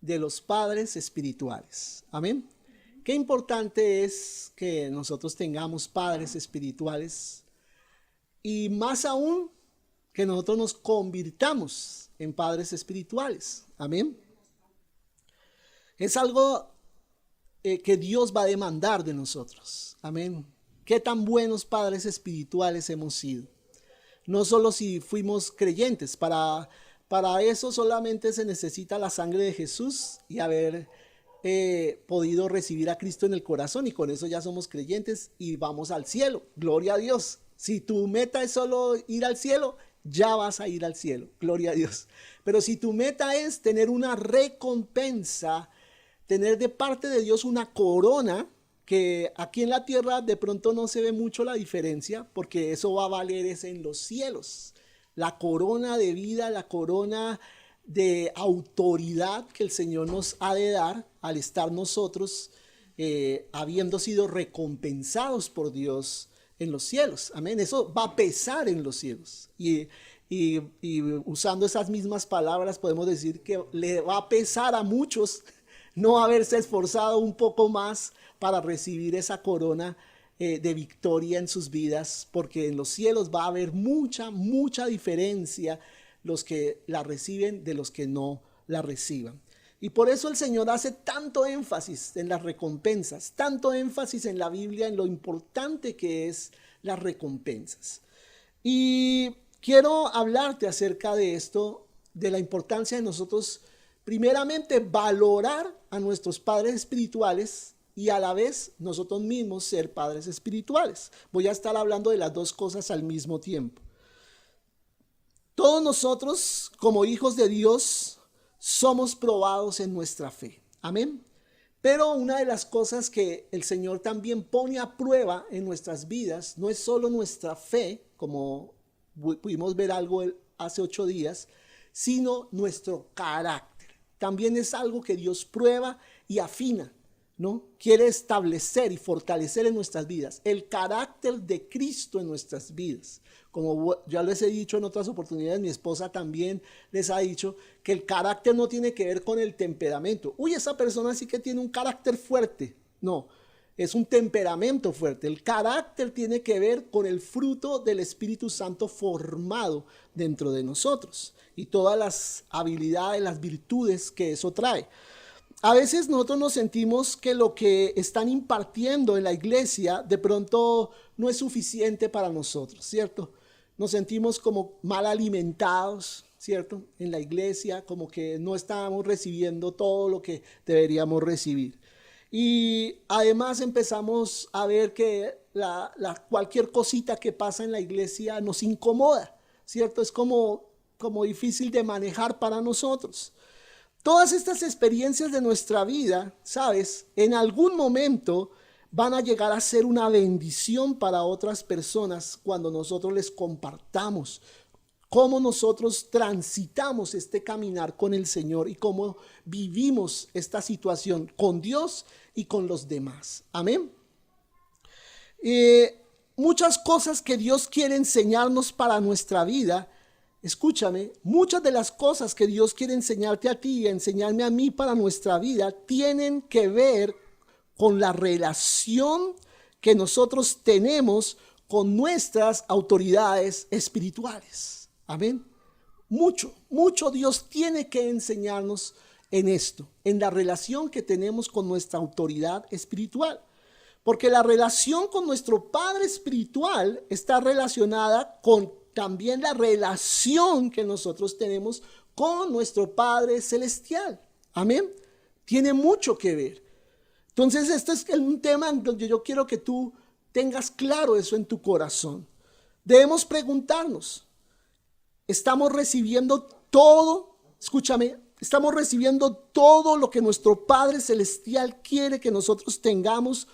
de los padres espirituales. Amén. Qué importante es que nosotros tengamos padres espirituales y más aún que nosotros nos convirtamos en padres espirituales. Amén. Es algo que Dios va a demandar de nosotros. Amén. Qué tan buenos padres espirituales hemos sido. No solo si fuimos creyentes, para eso solamente se necesita la sangre de Jesús y haber podido recibir a Cristo en el corazón, y con eso ya somos creyentes y vamos al cielo. Gloria a Dios. Si tu meta es solo ir al cielo, ya vas a ir al cielo. Gloria a Dios. Pero si tu meta es tener una recompensa, tener de parte de Dios una corona, que aquí en la tierra de pronto no se ve mucho la diferencia, porque eso va a valer es en los cielos. La corona de vida, la corona de autoridad que el Señor nos ha de dar al estar nosotros habiendo sido recompensados por Dios en los cielos. Amén. Eso va a pesar en los cielos. Y usando esas mismas palabras podemos decir que le va a pesar a muchos no haberse esforzado un poco más para recibir esa corona de victoria en sus vidas, porque en los cielos va a haber mucha diferencia los que la reciben de los que no la reciban. Y por eso el Señor hace tanto énfasis en las recompensas, tanto énfasis en la Biblia, en lo importante que es las recompensas. Y quiero hablarte acerca de esto, de la importancia de nosotros, primeramente, valorar a nuestros padres espirituales y a la vez nosotros mismos ser padres espirituales. Voy a estar hablando de las dos cosas al mismo tiempo. Todos nosotros, como hijos de Dios, somos probados en nuestra fe. Amén. Pero una de las cosas que el Señor también pone a prueba en nuestras vidas no es solo nuestra fe, como pudimos ver algo hace 8 días, sino nuestro carácter. También es algo que Dios prueba y afina, ¿no? Quiere establecer y fortalecer en nuestras vidas el carácter de Cristo en nuestras vidas. Como ya les he dicho en otras oportunidades, mi esposa también les ha dicho que el carácter no tiene que ver con el temperamento. Uy, esa persona sí que tiene un carácter fuerte. No, es un temperamento fuerte. El carácter tiene que ver con el fruto del Espíritu Santo formado dentro de nosotros y todas las habilidades, las virtudes que eso trae. A veces nosotros nos sentimos que lo que están impartiendo en la iglesia de pronto no es suficiente para nosotros, ¿cierto? Nos sentimos como mal alimentados, ¿cierto? En la iglesia, como que no estamos recibiendo todo lo que deberíamos recibir. Y además empezamos a ver que cualquier cosita que pasa en la iglesia nos incomoda, ¿cierto? Es como difícil de manejar para nosotros. Todas estas experiencias de nuestra vida, ¿sabes? En algún momento van a llegar a ser una bendición para otras personas cuando nosotros les compartamos cómo nosotros transitamos este caminar con el Señor y cómo vivimos esta situación con Dios y con los demás. Amén. Muchas cosas que Dios quiere enseñarnos para nuestra vida. Escúchame, muchas de las cosas que Dios quiere enseñarte a ti y enseñarme a mí para nuestra vida tienen que ver con la relación que nosotros tenemos con nuestras autoridades espirituales. Amén. Mucho Dios tiene que enseñarnos en esto, en la relación que tenemos con nuestra autoridad espiritual. Porque la relación con nuestro Padre espiritual está relacionada con también la relación que nosotros tenemos con nuestro Padre celestial. Amén. Tiene mucho que ver. Entonces, este es un tema en donde yo quiero que tú tengas claro eso en tu corazón. Debemos preguntarnos, ¿estamos recibiendo todo? Escúchame, ¿estamos recibiendo todo lo que nuestro Padre celestial quiere que nosotros tengamos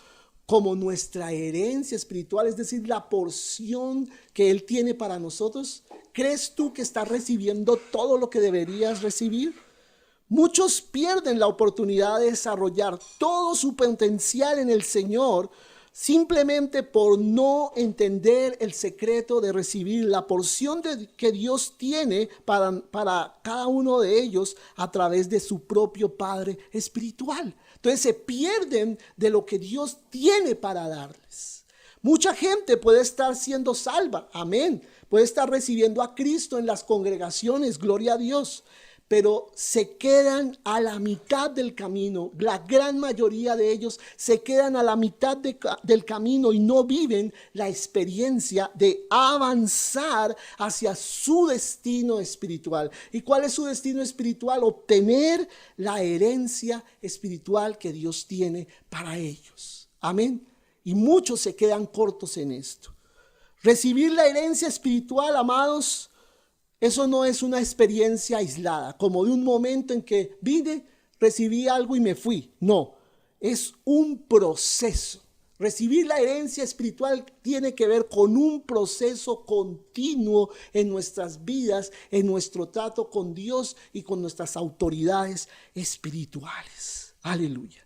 como nuestra herencia espiritual, es decir, la porción que Él tiene para nosotros? ¿Crees tú que estás recibiendo todo lo que deberías recibir? Muchos pierden la oportunidad de desarrollar todo su potencial en el Señor simplemente por no entender el secreto de recibir la porción que Dios tiene para cada uno de ellos a través de su propio Padre espiritual. Entonces se pierden de lo que Dios tiene para darles. Mucha gente puede estar siendo salva, amén, puede estar recibiendo a Cristo en las congregaciones, gloria a Dios, pero se quedan a la mitad del camino. La gran mayoría de ellos se quedan a la mitad del camino y no viven la experiencia de avanzar hacia su destino espiritual. ¿Y cuál es su destino espiritual? Obtener la herencia espiritual que Dios tiene para ellos. Amén. Y muchos se quedan cortos en esto. Recibir la herencia espiritual, amados, eso no es una experiencia aislada, como de un momento en que vine, recibí algo y me fui. No, es un proceso. Recibir la herencia espiritual tiene que ver con un proceso continuo en nuestras vidas, en nuestro trato con Dios y con nuestras autoridades espirituales. Aleluya.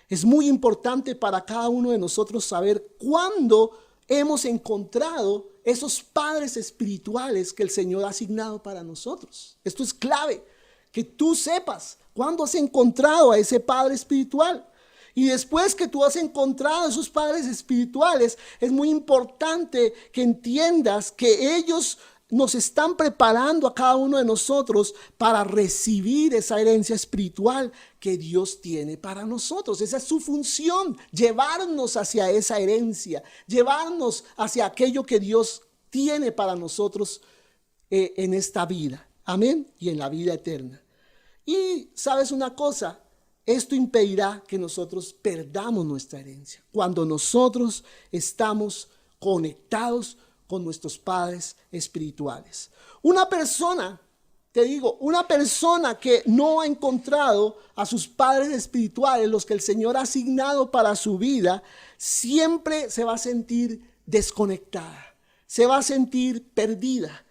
Es muy importante para cada uno de nosotros saber cuándo hemos encontrado esos padres espirituales que el Señor ha asignado para nosotros. Esto es clave, que tú sepas cuándo has encontrado a ese padre espiritual. Y después que tú has encontrado a esos padres espirituales, es muy importante que entiendas que ellos nos están preparando a cada uno de nosotros para recibir esa herencia espiritual que Dios tiene para nosotros. Esa es su función, llevarnos hacia esa herencia, llevarnos hacia aquello que Dios tiene para nosotros en esta vida. Amén. Y en la vida eterna. Y sabes una cosa, esto impedirá que nosotros perdamos nuestra herencia cuando nosotros estamos conectados con nuestros padres espirituales. Una persona, te digo, una persona que no ha encontrado a sus padres espirituales, los que el Señor ha asignado para su vida, siempre se va a sentir desconectada, se va a sentir perdida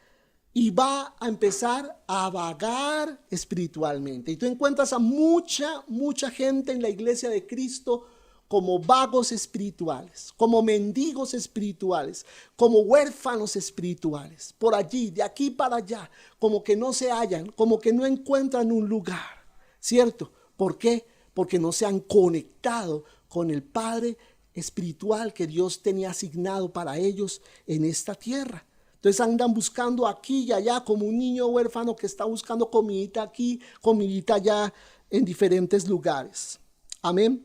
y va a empezar a vagar espiritualmente. Y tú encuentras a mucha gente en la iglesia de Cristo como vagos espirituales, como mendigos espirituales, como huérfanos espirituales, por allí, de aquí para allá, como que no se hallan, como que no encuentran un lugar, ¿cierto? ¿Por qué? Porque no se han conectado con el Padre espiritual que Dios tenía asignado para ellos en esta tierra. Entonces andan buscando aquí y allá como un niño huérfano que está buscando comidita aquí, comidita allá en diferentes lugares. Amén.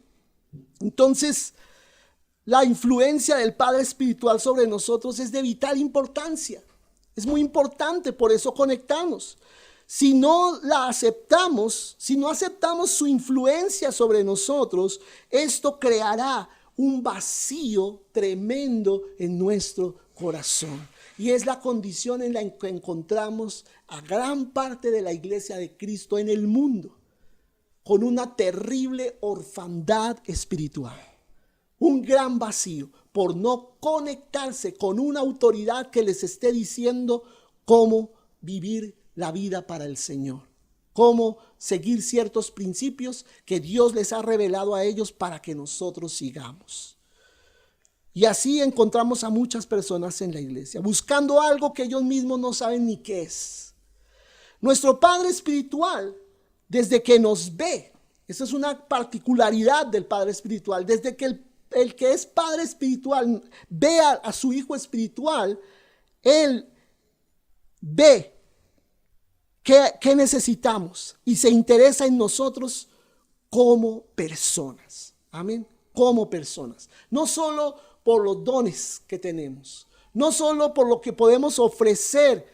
Entonces, la influencia del Padre espiritual sobre nosotros es de vital importancia. Es muy importante, por eso conectamos. Si no la aceptamos, si no aceptamos su influencia sobre nosotros, esto creará un vacío tremendo en nuestro corazón. Y es la condición en la que encontramos a gran parte de la iglesia de Cristo en el mundo, con una terrible orfandad espiritual, un gran vacío por no conectarse con una autoridad que les esté diciendo cómo vivir la vida para el Señor, cómo seguir ciertos principios que Dios les ha revelado a ellos para que nosotros sigamos. Y así encontramos a muchas personas en la iglesia buscando algo que ellos mismos no saben ni qué es. Nuestro Padre espiritual, desde que nos ve, esa es una particularidad del Padre espiritual, desde que el que es Padre espiritual ve a su Hijo espiritual, Él ve qué necesitamos y se interesa en nosotros como personas. Amén. Como personas. No solo por los dones que tenemos, no solo por lo que podemos ofrecer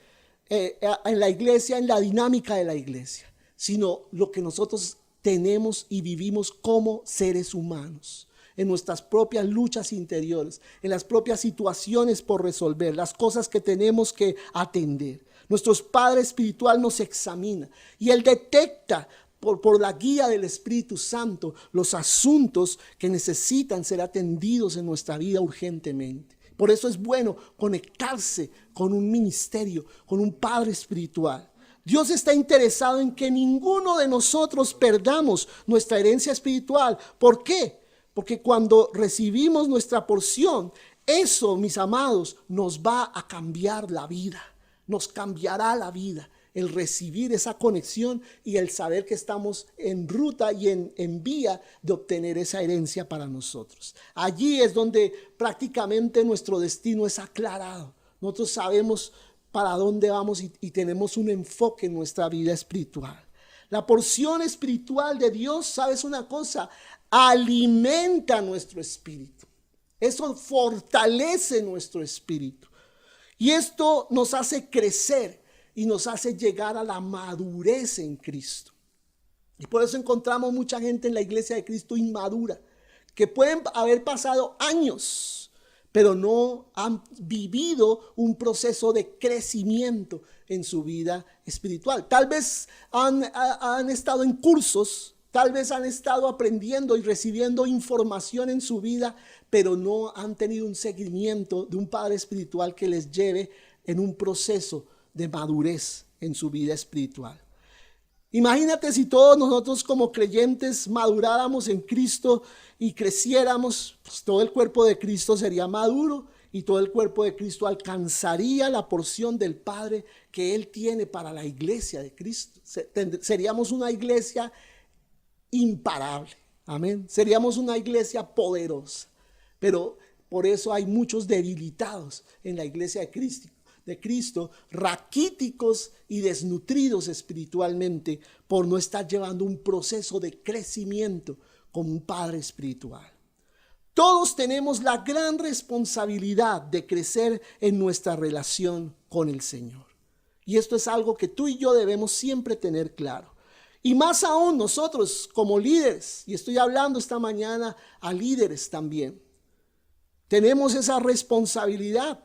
en la iglesia, en la dinámica de la iglesia, sino lo que nosotros tenemos y vivimos como seres humanos, en nuestras propias luchas interiores, en las propias situaciones por resolver, las cosas que tenemos que atender. Nuestro Padre espiritual nos examina y Él detecta por la guía del Espíritu Santo los asuntos que necesitan ser atendidos en nuestra vida urgentemente. Por eso es bueno conectarse con un ministerio, con un Padre espiritual. Dios está interesado en que ninguno de nosotros perdamos nuestra herencia espiritual. ¿Por qué? Porque cuando recibimos nuestra porción, eso, mis amados, nos va a cambiar la vida. Nos cambiará la vida. El recibir esa conexión y el saber que estamos en ruta y en vía de obtener esa herencia para nosotros. Allí es donde prácticamente nuestro destino es aclarado. Nosotros sabemos para dónde vamos y tenemos un enfoque en nuestra vida espiritual. La porción espiritual de Dios, ¿sabes una cosa? Alimenta nuestro espíritu. Eso fortalece nuestro espíritu. Y esto nos hace crecer y nos hace llegar a la madurez en Cristo. Y por eso encontramos mucha gente en la iglesia de Cristo inmadura, que pueden haber pasado años, pero no han vivido un proceso de crecimiento en su vida espiritual. Tal vez han estado en cursos, tal vez han estado aprendiendo y recibiendo información en su vida, pero no han tenido un seguimiento de un padre espiritual que les lleve en un proceso de madurez en su vida espiritual. Imagínate si todos nosotros como creyentes maduráramos en Cristo y creciéramos, pues todo el cuerpo de Cristo sería maduro y todo el cuerpo de Cristo alcanzaría la porción del Padre que Él tiene para la iglesia de Cristo. Seríamos una iglesia imparable, amén. Seríamos una iglesia poderosa, pero por eso hay muchos debilitados en la iglesia de Cristo, raquíticos y desnutridos espiritualmente por no estar llevando un proceso de crecimiento como un padre espiritual. Todos tenemos la gran responsabilidad de crecer en nuestra relación con el Señor. Y esto es algo que tú y yo debemos siempre tener claro. Y más aún nosotros como líderes, y estoy hablando esta mañana a líderes también, tenemos esa responsabilidad.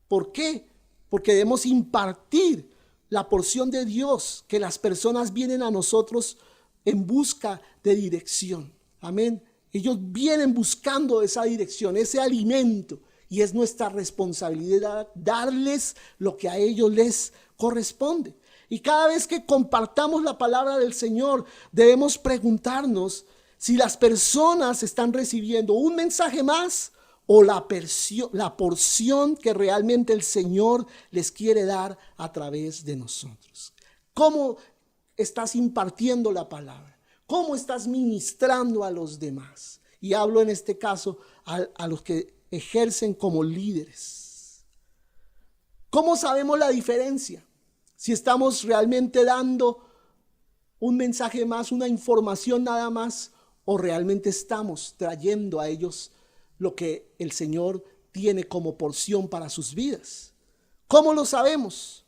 ¿Por qué? Porque debemos impartir la porción de Dios, que las personas vienen a nosotros en busca de dirección. Amén. Ellos vienen buscando esa dirección, ese alimento, y es nuestra responsabilidad darles lo que a ellos les corresponde. Y cada vez que compartamos la palabra del Señor, debemos preguntarnos si las personas están recibiendo un mensaje más o la porción que realmente el Señor les quiere dar a través de nosotros. ¿Cómo estás impartiendo la palabra? ¿Cómo estás ministrando a los demás? Y hablo en este caso a los que ejercen como líderes. ¿Cómo sabemos la diferencia? Si estamos realmente dando un mensaje más, una información nada más, o realmente estamos trayendo a ellos lo que el Señor tiene como porción para sus vidas. ¿Cómo lo sabemos?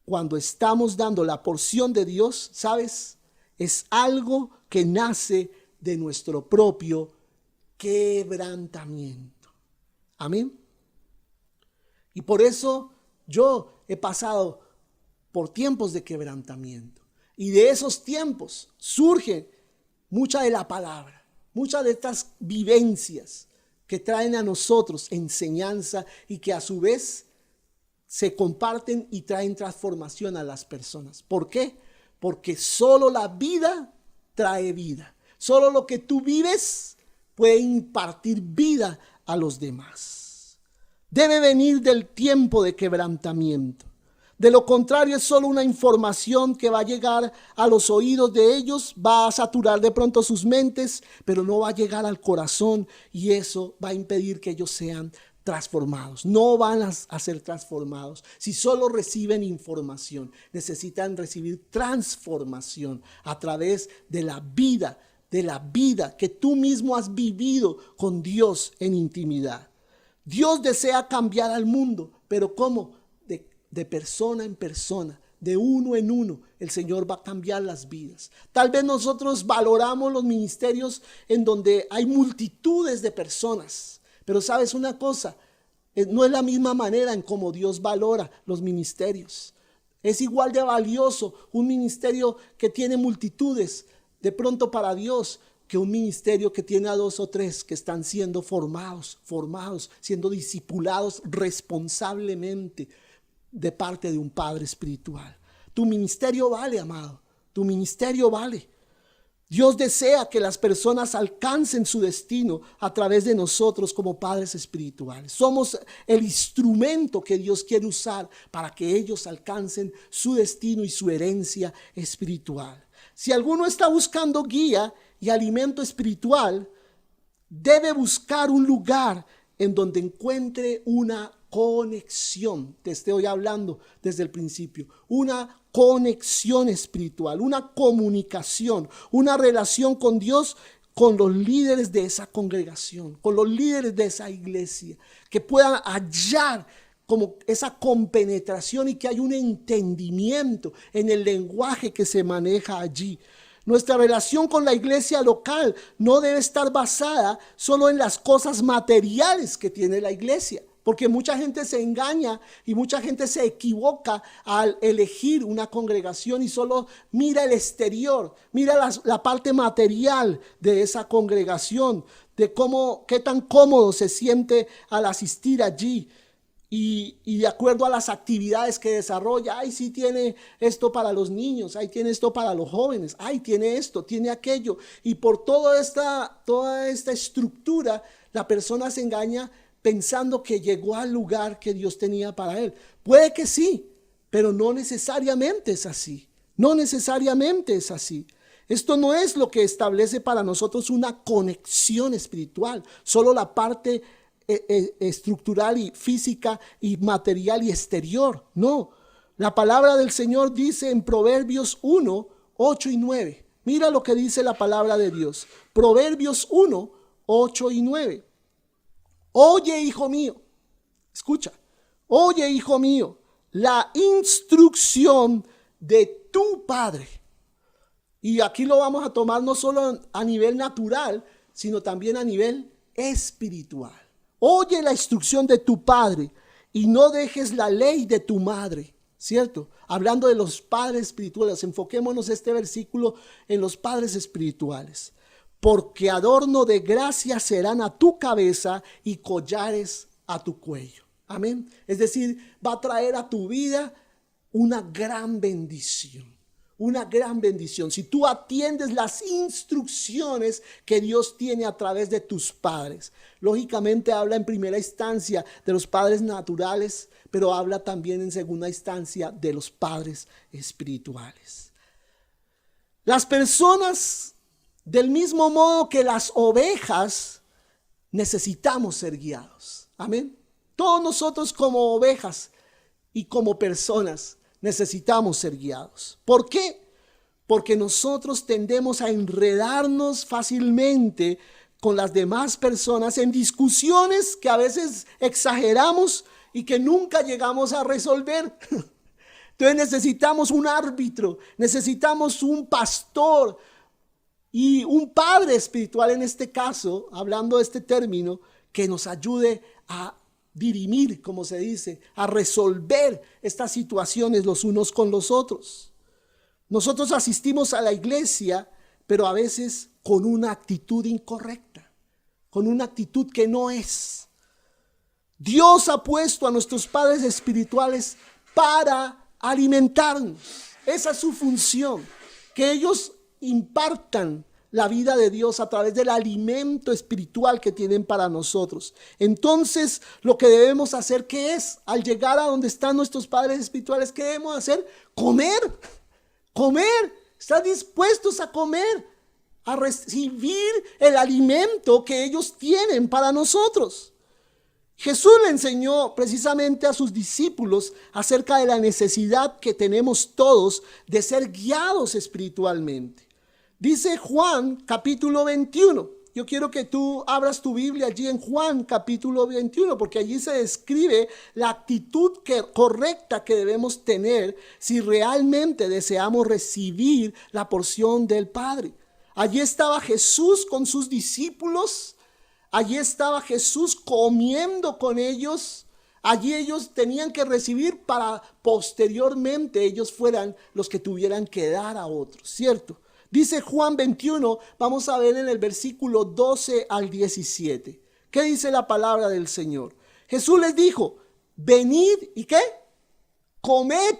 Cuando estamos dando la porción de Dios, ¿sabes? Es algo que nace de nuestro propio quebrantamiento. Amén. Y por eso yo he pasado por tiempos de quebrantamiento. Y de esos tiempos surge mucha de la palabra, muchas de estas vivencias que traen a nosotros enseñanza y que a su vez se comparten y traen transformación a las personas. ¿Por qué? Porque solo la vida trae vida. Solo lo que tú vives puede impartir vida a los demás. Debe venir del tiempo de quebrantamiento. De lo contrario, es solo una información que va a llegar a los oídos de ellos, va a saturar de pronto sus mentes, pero no va a llegar al corazón, y eso va a impedir que ellos sean transformados. No van a ser transformados si solo reciben información. Necesitan recibir transformación a través de la vida que tú mismo has vivido con Dios en intimidad. Dios desea cambiar al mundo, pero ¿cómo? De persona en persona, de uno en uno, el Señor va a cambiar las vidas. Tal vez nosotros valoramos los ministerios en donde hay multitudes de personas, pero sabes una cosa, no es la misma manera en cómo Dios valora los ministerios. Es igual de valioso un ministerio que tiene multitudes de pronto para Dios que un ministerio que tiene a 2 o 3 que están siendo formados, siendo discipulados responsablemente de parte de un padre espiritual. Tu ministerio vale, amado. Tu ministerio vale. Dios desea que las personas alcancen su destino a través de nosotros como padres espirituales. Somos el instrumento que Dios quiere usar para que ellos alcancen su destino y su herencia espiritual. Si alguno está buscando guía y alimento espiritual, debe buscar un lugar en donde encuentre una conexión. Te estoy hablando desde el principio. Una conexión espiritual, una comunicación, una relación con Dios, con los líderes de esa congregación, con los líderes de esa iglesia, que puedan hallar como esa compenetración y que hay un entendimiento en el lenguaje que se maneja allí. Nuestra relación con la iglesia local no debe estar basada solo en las cosas materiales que tiene la iglesia, porque mucha gente se engaña y mucha gente se equivoca al elegir una congregación y solo mira el exterior, mira la parte material de esa congregación, de qué tan cómodo se siente al asistir allí. Y de acuerdo a las actividades que desarrolla, ay, sí tiene esto para los niños, ay, tiene esto para los jóvenes, ay, tiene esto, tiene aquello. Y por toda esta estructura, la persona se engaña pensando que llegó al lugar que Dios tenía para él. Puede que sí, pero no necesariamente es así. No necesariamente es así. Esto no es lo que establece para nosotros una conexión espiritual, solo la parte estructural y física y material y exterior. No, la palabra del Señor dice en Proverbios 1, 8 y 9. Mira lo que dice la palabra de Dios. Proverbios 1, 8 y 9. Oye, hijo mío, escucha, oye, hijo mío, la instrucción de tu padre. Y aquí lo vamos a tomar no solo a nivel natural, sino también a nivel espiritual. Oye la instrucción de tu padre y no dejes la ley de tu madre, ¿cierto? Hablando de los padres espirituales, enfoquémonos este versículo en los padres espirituales. Porque adorno de gracia serán a tu cabeza y collares a tu cuello. Amén. Es decir, va a traer a tu vida una gran bendición. Una gran bendición. Si tú atiendes las instrucciones que Dios tiene a través de tus padres. Lógicamente habla en primera instancia de los padres naturales, pero habla también en segunda instancia de los padres espirituales. Las personas, del mismo modo que las ovejas, necesitamos ser guiados. Amén. Todos nosotros como ovejas y como personas necesitamos ser guiados. ¿Por qué? Porque nosotros tendemos a enredarnos fácilmente con las demás personas en discusiones que a veces exageramos y que nunca llegamos a resolver. Entonces necesitamos un árbitro, necesitamos un pastor y un padre espiritual en este caso, hablando de este término, que nos ayude a dirimir, como se dice, a resolver estas situaciones los unos con los otros. Nosotros asistimos a la iglesia, pero a veces con una actitud incorrecta, con una actitud que no es. Dios ha puesto a nuestros padres espirituales para alimentarnos. Esa es su función, que ellos impartan la vida de Dios a través del alimento espiritual que tienen para nosotros. Entonces, lo que debemos hacer, ¿qué es? Al llegar a donde están nuestros padres espirituales, ¿qué debemos hacer? Comer, estar dispuestos a comer, a recibir el alimento que ellos tienen para nosotros. Jesús le enseñó precisamente a sus discípulos acerca de la necesidad que tenemos todos de ser guiados espiritualmente. Dice Juan capítulo 21. Yo quiero que tú abras tu Biblia allí en Juan capítulo 21, porque allí se describe la actitud correcta que debemos tener si realmente deseamos recibir la porción del Padre. Allí estaba Jesús con sus discípulos, allí estaba Jesús comiendo con ellos. Allí ellos tenían que recibir para posteriormente ellos fueran los que tuvieran que dar a otros, ¿cierto? Dice Juan 21, vamos a ver en el versículo 12 al 17. ¿Qué dice la palabra del Señor? Jesús les dijo, venid, ¿y qué? Comed.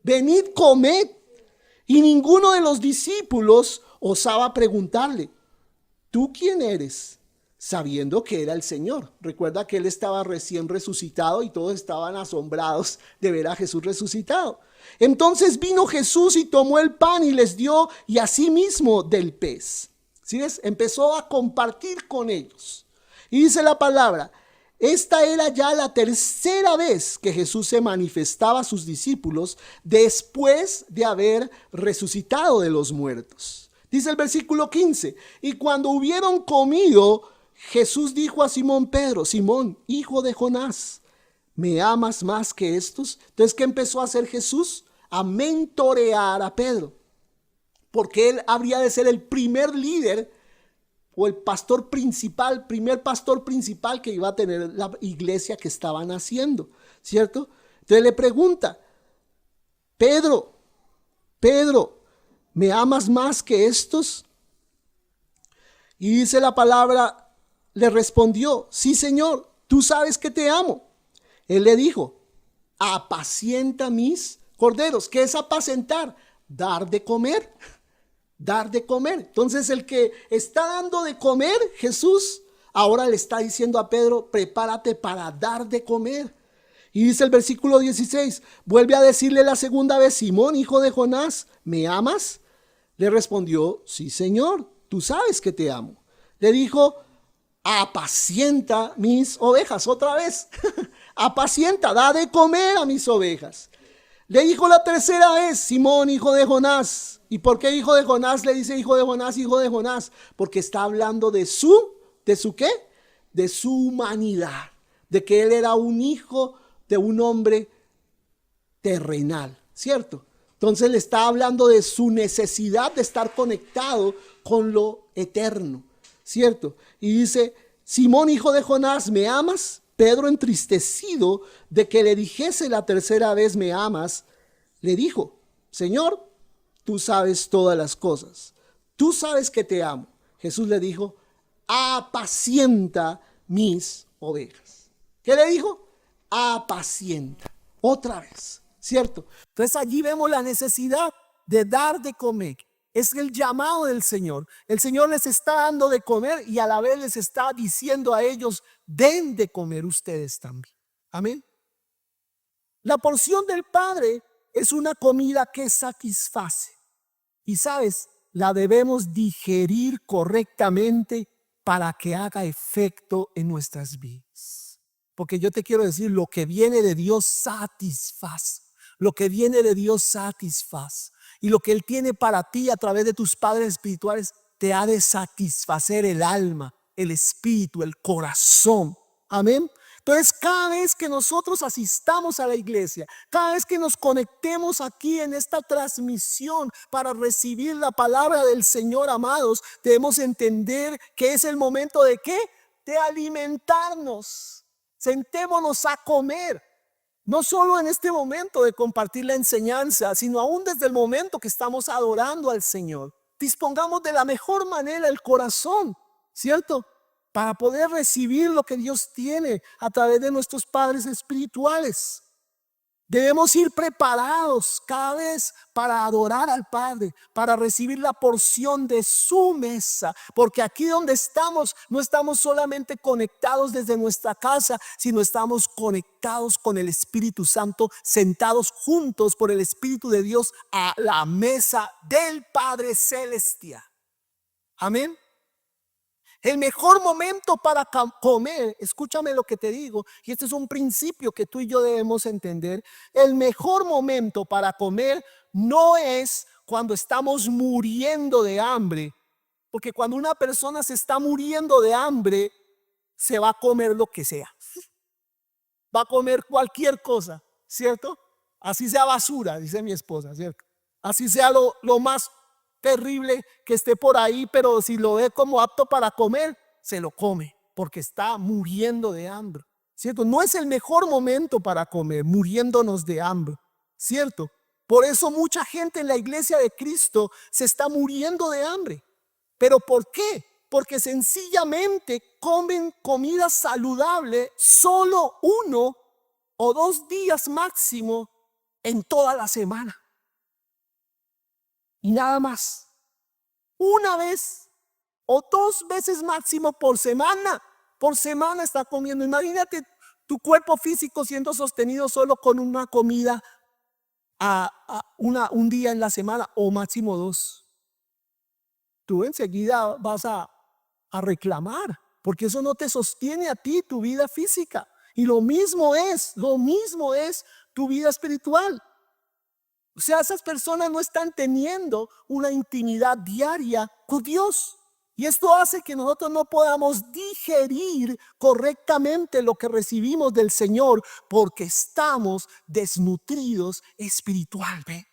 Venid, comed. Y ninguno de los discípulos osaba preguntarle, ¿tú quién eres? Sabiendo que era el Señor. Recuerda que él estaba recién resucitado y todos estaban asombrados de ver a Jesús resucitado. Entonces vino Jesús y tomó el pan y les dio, y asimismo del pez. ¿Sí ves? Empezó a compartir con ellos. Y dice la palabra, esta era ya la tercera vez que Jesús se manifestaba a sus discípulos después de haber resucitado de los muertos. Dice el versículo 15, y cuando hubieron comido, Jesús dijo a Simón Pedro, Simón, hijo de Jonás, ¿me amas más que estos? Entonces, ¿qué empezó a hacer Jesús? A mentorear a Pedro, porque él habría de ser el primer líder o el pastor principal, primer pastor principal que iba a tener la iglesia que estaban haciendo, ¿cierto? Entonces le pregunta, Pedro, ¿me amas más que estos? Y dice la palabra, le respondió, sí, Señor, tú sabes que te amo. Él le dijo, apacienta mis corderos. ¿Qué es apacentar? Dar de comer. Dar de comer. Entonces el que está dando de comer, Jesús, ahora le está diciendo a Pedro, prepárate para dar de comer. Y dice el versículo 16, vuelve a decirle la segunda vez, Simón, hijo de Jonás, ¿me amas? Le respondió, sí, Señor, tú sabes que te amo. Le dijo, apacienta mis ovejas. Otra vez, apacienta, da de comer a mis ovejas. Le dijo la tercera vez, Simón, hijo de Jonás. ¿Y por qué hijo de Jonás? Le dice hijo de Jonás, hijo de Jonás. Porque está hablando ¿de su qué? De su humanidad. De que él era un hijo de un hombre terrenal, ¿cierto? Entonces le está hablando de su necesidad de estar conectado con lo eterno, ¿cierto? Y dice, Simón, hijo de Jonás, ¿me amas? Pedro, entristecido de que le dijese la tercera vez, ¿me amas? Le dijo, Señor, tú sabes todas las cosas. Tú sabes que te amo. Jesús le dijo, apacienta mis ovejas. ¿Qué le dijo? Apacienta. Otra vez, ¿cierto? Entonces allí vemos la necesidad de dar de comer. Es el llamado del Señor. El Señor les está dando de comer y a la vez les está diciendo a ellos, den de comer ustedes también. Amén. La porción del Padre es una comida que satisface. Y sabes, la debemos digerir correctamente para que haga efecto en nuestras vidas. Porque yo te quiero decir, lo que viene de Dios satisface. Lo que viene de Dios satisface. Y lo que Él tiene para ti a través de tus padres espirituales te ha de satisfacer el alma, el espíritu, el corazón. Amén. Entonces, cada vez que nosotros asistamos a la iglesia, cada vez que nos conectemos aquí en esta transmisión para recibir la palabra del Señor, amados, debemos entender que es el momento de ¿qué? De alimentarnos. Sentémonos a comer. No solo en este momento de compartir la enseñanza, sino aún desde el momento que estamos adorando al Señor. Dispongamos de la mejor manera el corazón, ¿cierto? Para poder recibir lo que Dios tiene a través de nuestros padres espirituales. Debemos ir preparados cada vez para adorar al Padre, para recibir la porción de su mesa, porque aquí donde estamos, no estamos solamente conectados desde nuestra casa, sino estamos conectados con el Espíritu Santo, sentados juntos por el Espíritu de Dios a la mesa del Padre Celestial. Amén. El mejor momento para comer, escúchame lo que te digo, y este es un principio que tú y yo debemos entender. El mejor momento para comer no es cuando estamos muriendo de hambre, porque cuando una persona se está muriendo de hambre, se va a comer lo que sea. Va a comer cualquier cosa, ¿cierto? Así sea basura, dice mi esposa, ¿cierto? Así sea lo más terrible que esté por ahí, pero si lo ve como apto para comer, se lo come, porque está muriendo de hambre, ¿cierto? No es el mejor momento para comer, muriéndonos de hambre, ¿cierto? Por eso mucha gente en la iglesia de Cristo se está muriendo de hambre. ¿Pero por qué? Porque sencillamente comen comida saludable solo 1 o 2 días máximo en toda la semana. Y nada más. una vez o 2 veces máximo por semana. Por semana está comiendo. Imagínate tu cuerpo físico siendo sostenido solo con una comida un día en la semana o máximo 2. Tú enseguida vas a reclamar, porque eso no te sostiene a ti, tu vida física. Y lo mismo es tu vida espiritual. O sea, esas personas no están teniendo una intimidad diaria con Dios. Y esto hace que nosotros no podamos digerir correctamente lo que recibimos del Señor porque estamos desnutridos espiritualmente.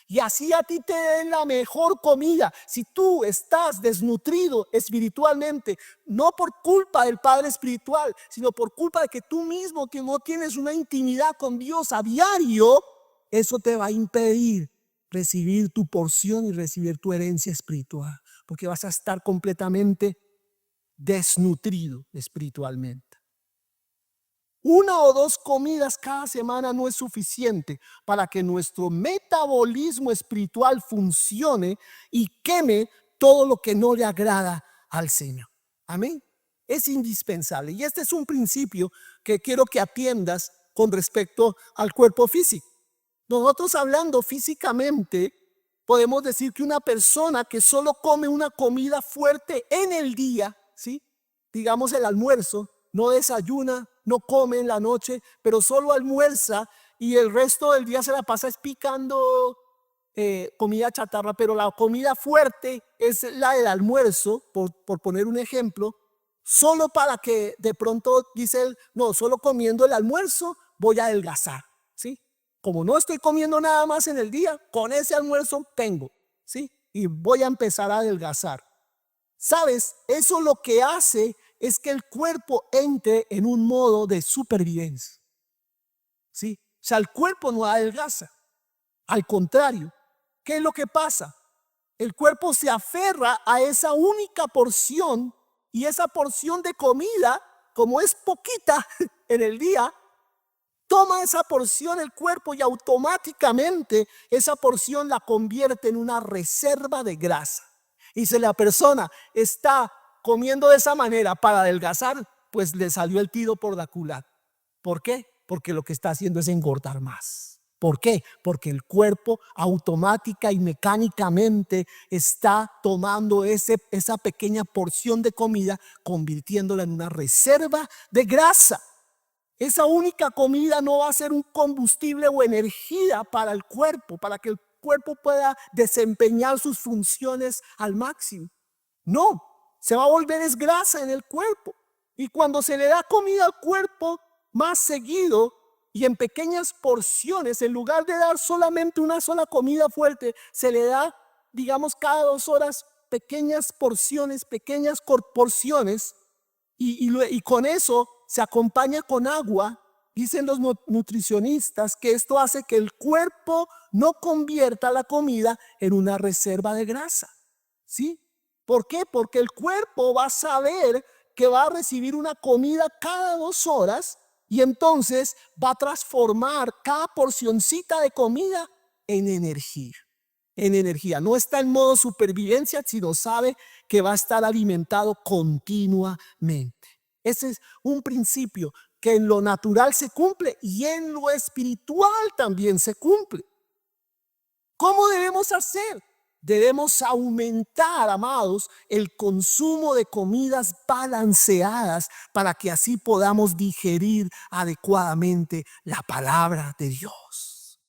Y así a ti te den la mejor comida. Si tú estás desnutrido espiritualmente, no por culpa del Padre espiritual, sino por culpa de que tú mismo que no tienes una intimidad con Dios a diario, eso te va a impedir recibir tu porción y recibir tu herencia espiritual, porque vas a estar completamente desnutrido espiritualmente. 1 o 2 comidas cada semana no es suficiente para que nuestro metabolismo espiritual funcione y queme todo lo que no le agrada al Señor. Amén. Es indispensable. Y este es un principio que quiero que atiendas con respecto al cuerpo físico. Nosotros hablando físicamente, podemos decir que una persona que solo come una comida fuerte en el día, ¿sí? Digamos el almuerzo, no desayuna, no come en la noche, pero solo almuerza y el resto del día se la pasa picando comida chatarra, pero la comida fuerte es la del almuerzo, por poner un ejemplo, solo para que de pronto dice él, no, solo comiendo el almuerzo voy a adelgazar, ¿sí? Como no estoy comiendo nada más en el día, con ese almuerzo tengo, ¿sí? Y voy a empezar a adelgazar. ¿Sabes? Eso lo que hace es que el cuerpo entre en un modo de supervivencia, ¿sí? O sea, el cuerpo no adelgaza. Al contrario, ¿qué es lo que pasa? El cuerpo se aferra a esa única porción y esa porción de comida, como es poquita en el día, toma esa porción el cuerpo y automáticamente esa porción la convierte en una reserva de grasa. Y si la persona está comiendo de esa manera para adelgazar, pues le salió el tiro por la culata. ¿Por qué? Porque lo que está haciendo es engordar más. ¿Por qué? Porque el cuerpo automática y mecánicamente está tomando esa pequeña porción de comida, convirtiéndola en una reserva de grasa. Esa única comida no va a ser un combustible o energía para el cuerpo, para que el cuerpo pueda desempeñar sus funciones al máximo. No, se va a volver grasa en el cuerpo. Y cuando se le da comida al cuerpo más seguido y en pequeñas porciones, en lugar de dar solamente una sola comida fuerte, se le da, digamos, cada 2 horas pequeñas porciones, y con eso se acompaña con agua. Dicen los nutricionistas que esto hace que el cuerpo no convierta la comida en una reserva de grasa, ¿sí? ¿Por qué? Porque el cuerpo va a saber que va a recibir una comida cada 2 horas y entonces va a transformar cada porcioncita de comida en energía. En energía. No está en modo supervivencia, sino sabe que va a estar alimentado continuamente. Ese es un principio que en lo natural se cumple y en lo espiritual también se cumple. ¿Cómo debemos hacer? Debemos aumentar, amados, el consumo de comidas balanceadas para que así podamos digerir adecuadamente la palabra de Dios.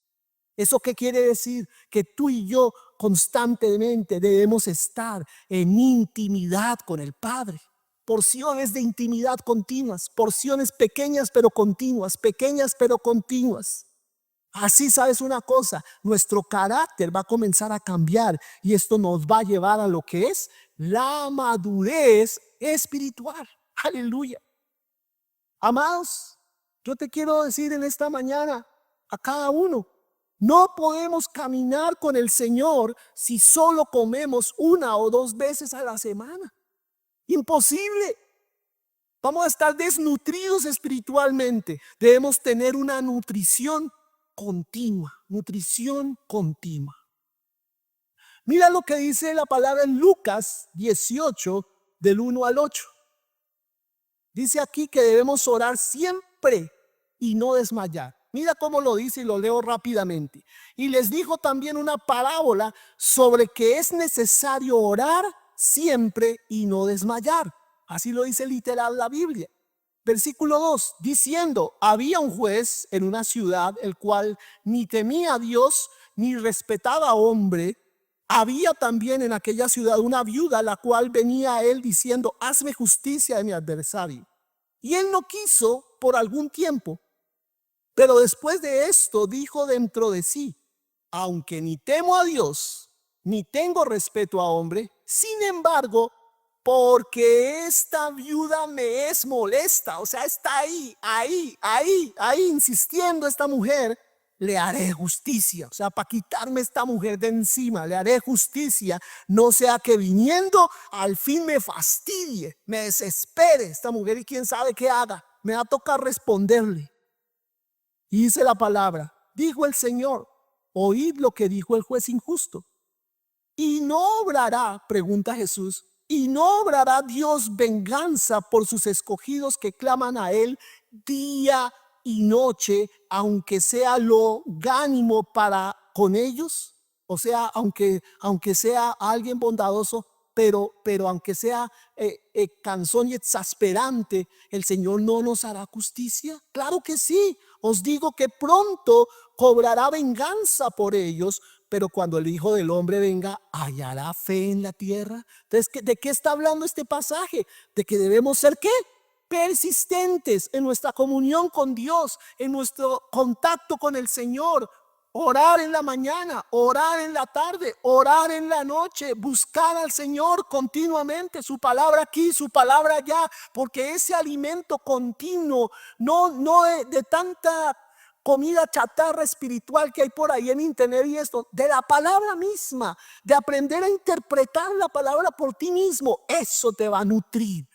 ¿Eso qué quiere decir? Que tú y yo constantemente debemos estar en intimidad con el Padre. Porciones de intimidad continuas, porciones pequeñas pero continuas, pequeñas pero continuas. Así, sabes una cosa, nuestro carácter va a comenzar a cambiar y esto nos va a llevar a lo que es la madurez espiritual. Aleluya. Amados, yo te quiero decir en esta mañana a cada uno, no podemos caminar con el Señor si solo comemos 1 o 2 veces a la semana. Imposible. Vamos a estar desnutridos espiritualmente. Debemos tener una nutrición continua, nutrición continua. Mira lo que dice la palabra en Lucas 18, del 1 al 8. Dice aquí que debemos orar siempre y no desmayar. Mira cómo lo dice y lo leo rápidamente. Y les dijo también una parábola sobre que es necesario orar siempre y no desmayar. Así lo dice literal la Biblia. Versículo 2, diciendo, había un juez en una ciudad, el cual ni temía a Dios ni respetaba a hombre. Había también en aquella ciudad una viuda, la cual venía a él diciendo, hazme justicia de mi adversario. Y él no quiso por algún tiempo, pero después de esto dijo dentro de sí, aunque ni temo a Dios, ni tengo respeto a hombre, sin embargo, porque esta viuda me es molesta, o sea, está ahí, insistiendo esta mujer, le haré justicia, o sea, para quitarme esta mujer de encima, le haré justicia, no sea que viniendo al fin me fastidie, me desespere esta mujer y quién sabe qué haga, me va a tocar responderle. Y dice la palabra, dijo el Señor, oíd lo que dijo el juez injusto. Y no obrará, pregunta Jesús, y no obrará Dios venganza por sus escogidos que claman a él día y noche, aunque sea lo gánimo para con ellos. O sea, aunque sea alguien bondadoso, pero aunque sea cansón y exasperante, ¿el Señor no nos hará justicia? Claro que sí. Os digo que pronto cobrará venganza por ellos, pero cuando el Hijo del Hombre venga, ¿hallará fe en la tierra? Entonces, ¿de qué está hablando este pasaje? De que debemos ser ¿qué? Persistentes en nuestra comunión con Dios, en nuestro contacto con el Señor. Orar en la mañana, orar en la tarde, orar en la noche, buscar al Señor continuamente, su palabra aquí, su palabra allá, porque ese alimento continuo, no de tanta comida chatarra espiritual que hay por ahí en internet y esto, de la palabra misma, de aprender a interpretar la palabra por ti mismo, eso te va a nutrir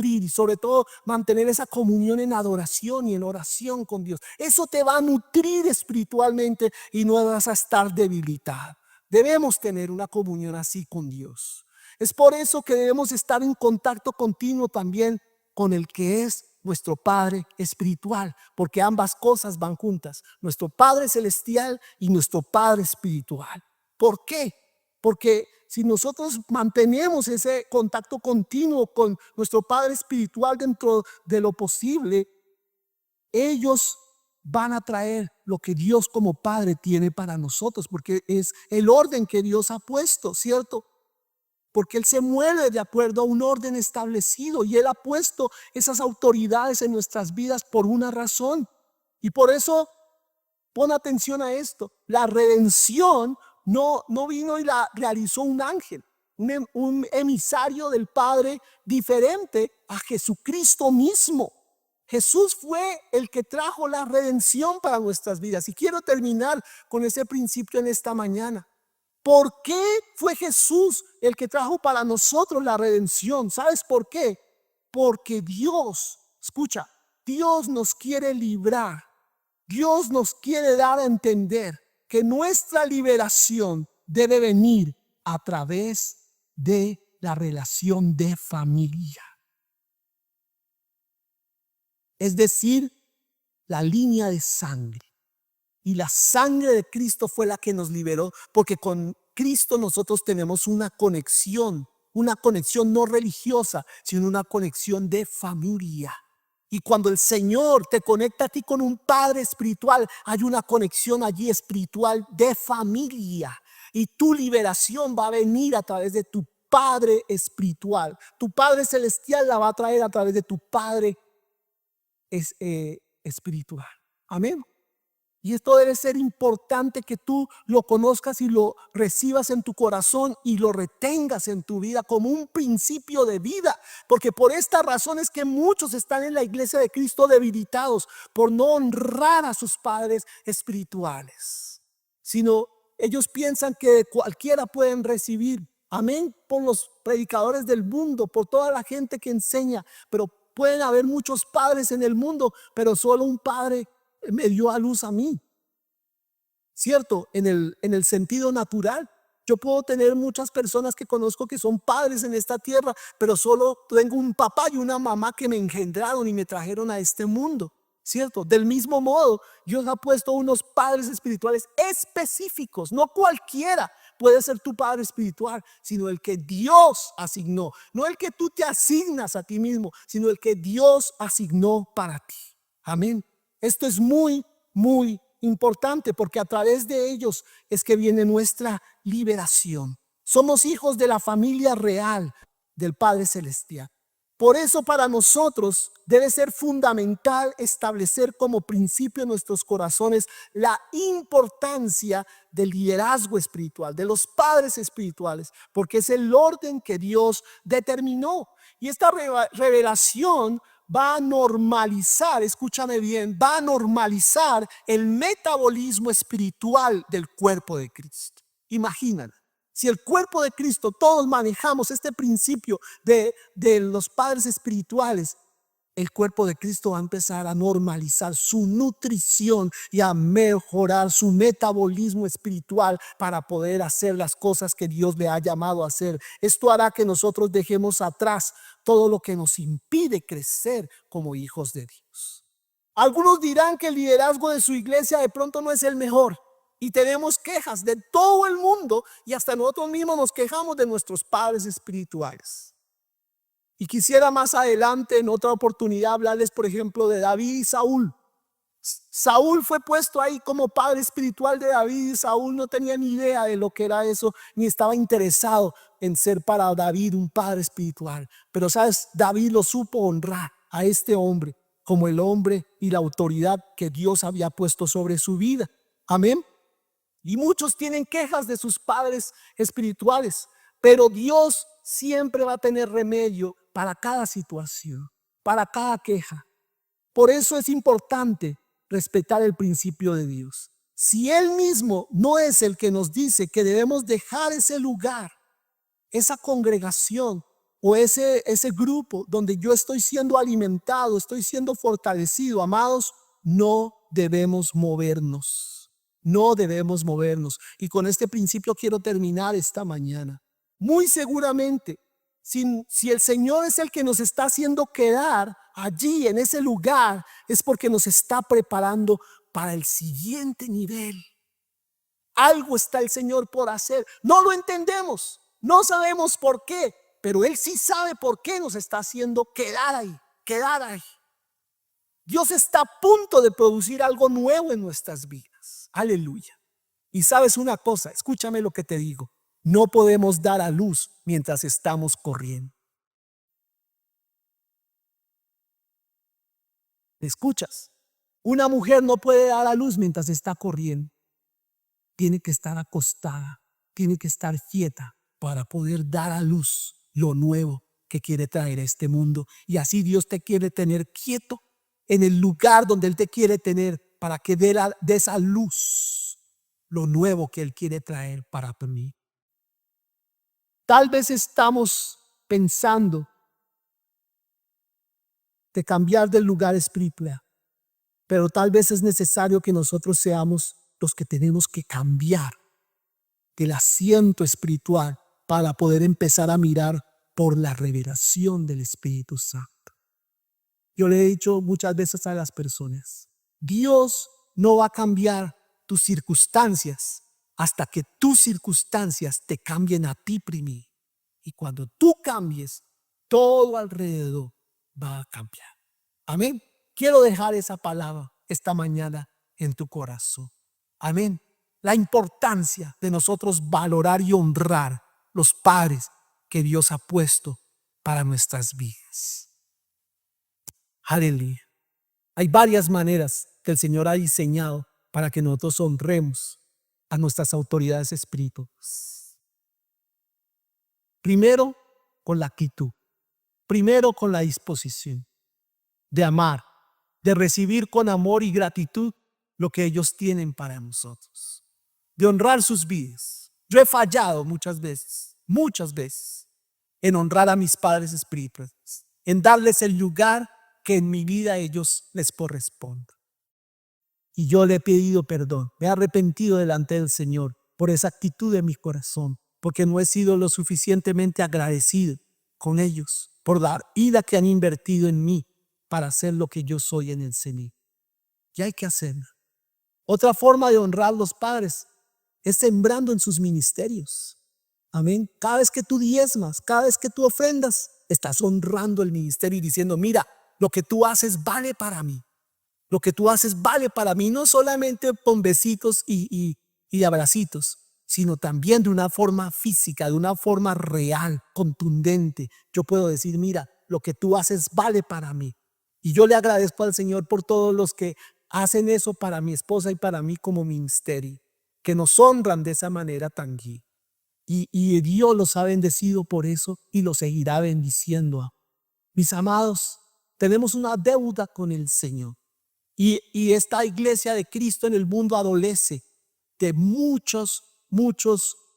y sobre todo mantener esa comunión en adoración y en oración con Dios. Eso te va a nutrir espiritualmente y no vas a estar debilitado. Debemos tener una comunión así con Dios. Es por eso que debemos estar en contacto continuo también con el que es nuestro Padre espiritual, porque ambas cosas van juntas, nuestro Padre celestial y nuestro Padre espiritual. ¿Por qué? Porque si nosotros mantenemos ese contacto continuo con nuestro Padre espiritual dentro de lo posible, ellos van a traer lo que Dios como Padre tiene para nosotros, porque es el orden que Dios ha puesto, ¿cierto? Porque Él se mueve de acuerdo a un orden establecido y Él ha puesto esas autoridades en nuestras vidas por una razón. Y por eso, pon atención a esto, la redención no vino y la realizó un ángel, un emisario del Padre diferente a Jesucristo mismo. Jesús fue el que trajo la redención para nuestras vidas. Y quiero terminar con ese principio en esta mañana. ¿Por qué fue Jesús el que trajo para nosotros la redención? ¿Sabes por qué? Porque Dios, escucha, Dios nos quiere librar. Dios nos quiere dar a entender que nuestra liberación debe venir a través de la relación de familia. Es decir, la línea de sangre. Y la sangre de Cristo fue la que nos liberó, porque con Cristo nosotros tenemos una conexión no religiosa, sino una conexión de familia. Y cuando el Señor te conecta a ti con un Padre espiritual, hay una conexión allí espiritual de familia. Y tu liberación va a venir a través de tu Padre espiritual. Tu Padre celestial la va a traer a través de tu Padre espiritual. Amén. Y esto debe ser importante que tú lo conozcas y lo recibas en tu corazón y lo retengas en tu vida como un principio de vida. Porque por esta razón es que muchos están en la iglesia de Cristo debilitados por no honrar a sus padres espirituales. Sino ellos piensan que de cualquiera pueden recibir. Amén, por los predicadores del mundo, por toda la gente que enseña. Pero pueden haber muchos padres en el mundo, pero solo un padre me dio a luz a mí, ¿cierto? En el sentido natural. Yo puedo tener muchas personas que conozco que son padres en esta tierra, pero solo tengo un papá y una mamá que me engendraron y me trajeron a este mundo, ¿cierto? Del mismo modo, Dios ha puesto unos padres espirituales específicos, no cualquiera puede ser tu padre espiritual, sino el que Dios asignó, no el que tú te asignas a ti mismo, sino el que Dios asignó para ti. Amén. Esto es muy, muy importante porque a través de ellos es que viene nuestra liberación. Somos hijos de la familia real del Padre Celestial. Por eso para nosotros debe ser fundamental establecer como principio en nuestros corazones la importancia del liderazgo espiritual, de los padres espirituales, porque es el orden que Dios determinó. Y esta revelación va a normalizar, escúchame bien, va a normalizar el metabolismo espiritual del cuerpo de Cristo. Imagínate. Si el cuerpo de Cristo, todos manejamos este principio de los padres espirituales, el cuerpo de Cristo va a empezar a normalizar su nutrición y a mejorar su metabolismo espiritual para poder hacer las cosas que Dios le ha llamado a hacer. Esto hará que nosotros dejemos atrás todo lo que nos impide crecer como hijos de Dios. Algunos dirán que el liderazgo de su iglesia de pronto no es el mejor. Y tenemos quejas de todo el mundo y hasta nosotros mismos nos quejamos de nuestros padres espirituales. Y quisiera más adelante en otra oportunidad hablarles, por ejemplo, de David y Saúl. Saúl fue puesto ahí como padre espiritual de David y Saúl no tenía ni idea de lo que era eso, ni estaba interesado en ser para David un padre espiritual. Pero sabes, David lo supo honrar a este hombre como el hombre y la autoridad que Dios había puesto sobre su vida. Amén. Y muchos tienen quejas de sus padres espirituales, pero Dios siempre va a tener remedio para cada situación, para cada queja. Por eso es importante respetar el principio de Dios. Si Él mismo no es el que nos dice que debemos dejar ese lugar, esa congregación o ese grupo donde yo estoy siendo alimentado, estoy siendo fortalecido, amados, no debemos movernos. No debemos movernos. Y con este principio quiero terminar esta mañana. Muy seguramente, si el Señor es el que nos está haciendo quedar allí en ese lugar, es porque nos está preparando para el siguiente nivel. Algo está el Señor por hacer. No lo entendemos, no sabemos por qué, pero Él sí sabe por qué nos está haciendo quedar ahí, quedar ahí. Dios está a punto de producir algo nuevo en nuestras vidas. Aleluya. Y sabes una cosa, escúchame lo que te digo. No podemos dar a luz mientras estamos corriendo. ¿Me escuchas? Una mujer no puede dar a luz mientras está corriendo. Tiene que estar acostada, tiene que estar quieta para poder dar a luz lo nuevo que quiere traer a este mundo. Y así Dios te quiere tener quieto en el lugar donde Él te quiere tener para que dé esa luz, lo nuevo que Él quiere traer para mí. Tal vez estamos pensando de cambiar del lugar espiritual, pero tal vez es necesario que nosotros seamos los que tenemos que cambiar del asiento espiritual para poder empezar a mirar por la revelación del Espíritu Santo. Yo le he dicho muchas veces a las personas, Dios no va a cambiar tus circunstancias hasta que tus circunstancias te cambien a ti primero. Y cuando tú cambies, todo alrededor va a cambiar. Amén. Quiero dejar esa palabra esta mañana en tu corazón. Amén. La importancia de nosotros valorar y honrar los padres que Dios ha puesto para nuestras vidas. Aleluya. Hay varias maneras que el Señor ha diseñado para que nosotros honremos a nuestras autoridades espirituales. Primero, con la actitud. Primero, con la disposición de amar, de recibir con amor y gratitud lo que ellos tienen para nosotros, de honrar sus vidas. Yo he fallado muchas veces, en honrar a mis padres espirituales, en darles el lugar que en mi vida a ellos les corresponde. Y yo le he pedido perdón, me he arrepentido delante del Señor por esa actitud de mi corazón, porque no he sido lo suficientemente agradecido con ellos por la vida que han invertido en mí para ser lo que yo soy en el Señor. Y hay que hacerlo. Otra forma de honrar a los padres es sembrando en sus ministerios. Amén. Cada vez que tú diezmas, cada vez que tú ofrendas, estás honrando el ministerio y diciendo, mira, lo que tú haces vale para mí. Lo que tú haces vale para mí, no solamente con besitos y abracitos, sino también de una forma física, de una forma real, contundente. Yo puedo decir, mira, lo que tú haces vale para mí. Y yo le agradezco al Señor por todos los que hacen eso para mi esposa y para mí como ministerio, que nos honran de esa manera tan guía. Y Dios los ha bendecido por eso y los seguirá bendiciendo. Mis amados, tenemos una deuda con el Señor. Y esta iglesia de Cristo en el mundo adolece de muchos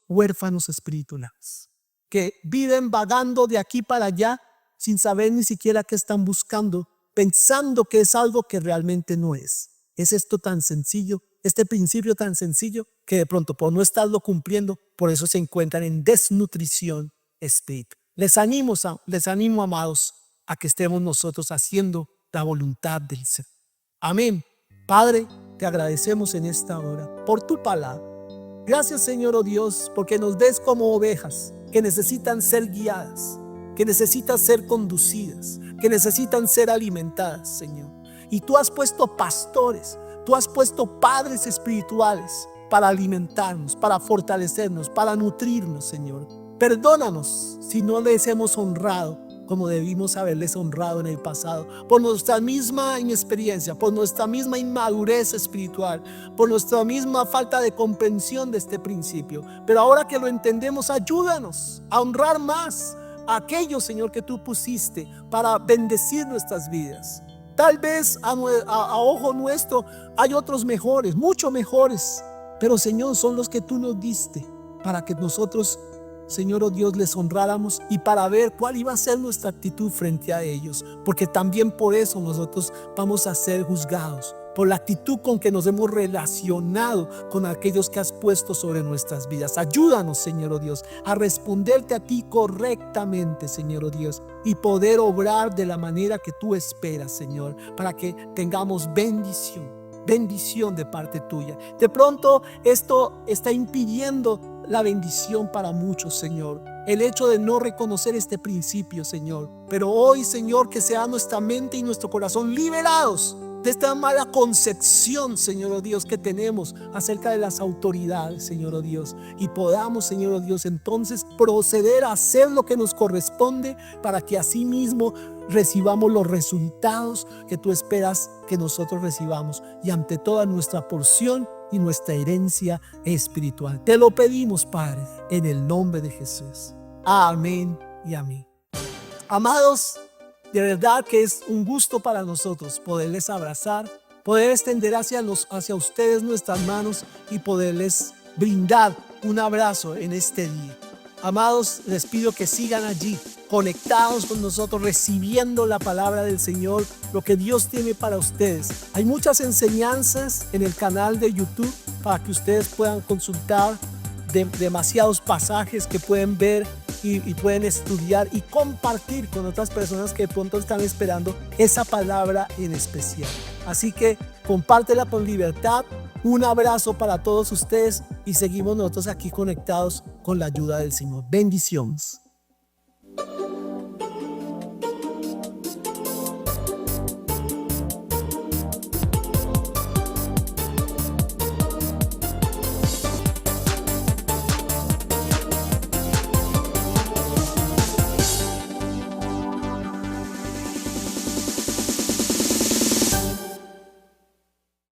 huérfanos espirituales que viven vagando de aquí para allá sin saber ni siquiera qué están buscando, pensando que es algo que realmente no es. Es esto tan sencillo, este principio tan sencillo, que de pronto por no estarlo cumpliendo, por eso se encuentran en desnutrición espiritual. Les animo, amados, a que estemos nosotros haciendo la voluntad del Señor. Amén. Padre, te agradecemos en esta hora por tu palabra. Gracias, Señor, oh Dios, porque nos ves como ovejas que necesitan ser guiadas, que necesitan ser conducidas, que necesitan ser alimentadas, Señor. Y tú has puesto pastores, tú has puesto padres espirituales para alimentarnos, para fortalecernos, para nutrirnos, Señor. Perdónanos si no les hemos honrado como debimos haberles honrado en el pasado, por nuestra misma inexperiencia, por nuestra misma inmadurez espiritual, por nuestra misma falta de comprensión de este principio. Pero ahora que lo entendemos, ayúdanos a honrar más a aquellos, Señor, que tú pusiste para bendecir nuestras vidas. Tal vez a ojo nuestro hay otros mejores, mucho mejores, pero Señor, son los que tú nos diste para que nosotros, Señor, oh Dios, les honráramos y para ver cuál iba a ser nuestra actitud frente a ellos, porque también por eso nosotros vamos a ser juzgados, por la actitud con que nos hemos relacionado con aquellos que has puesto sobre nuestras vidas. Ayúdanos, Señor, oh Dios, a responderte a ti correctamente, Señor, oh Dios, y poder obrar de la manera que tú esperas, Señor, para que tengamos bendición de parte tuya. De pronto esto está impidiendo la bendición para muchos, Señor, el hecho de no reconocer este principio, Señor. Pero hoy, Señor, que sea nuestra mente y nuestro corazón liberados de esta mala concepción, Señor, oh Dios, que tenemos acerca de las autoridades, Señor, oh Dios, y podamos, Señor, oh Dios, entonces proceder a hacer lo que nos corresponde para que así mismo recibamos los resultados que tú esperas que nosotros recibamos, y ante toda nuestra porción y nuestra herencia espiritual. Te lo pedimos, Padre, en el nombre de Jesús. Amén y amén. Amados, de verdad que es un gusto para nosotros poderles abrazar, poder extender hacia ustedes nuestras manos y poderles brindar un abrazo en este día. Amados, les pido que sigan allí, conectados con nosotros, recibiendo la palabra del Señor, lo que Dios tiene para ustedes. Hay muchas enseñanzas en el canal de YouTube para que ustedes puedan consultar, demasiados pasajes que pueden ver y pueden estudiar y compartir con otras personas que de pronto están esperando esa palabra en especial. Así que compártela con libertad. Un abrazo para todos ustedes y seguimos nosotros aquí conectados con la ayuda del Señor. Bendiciones.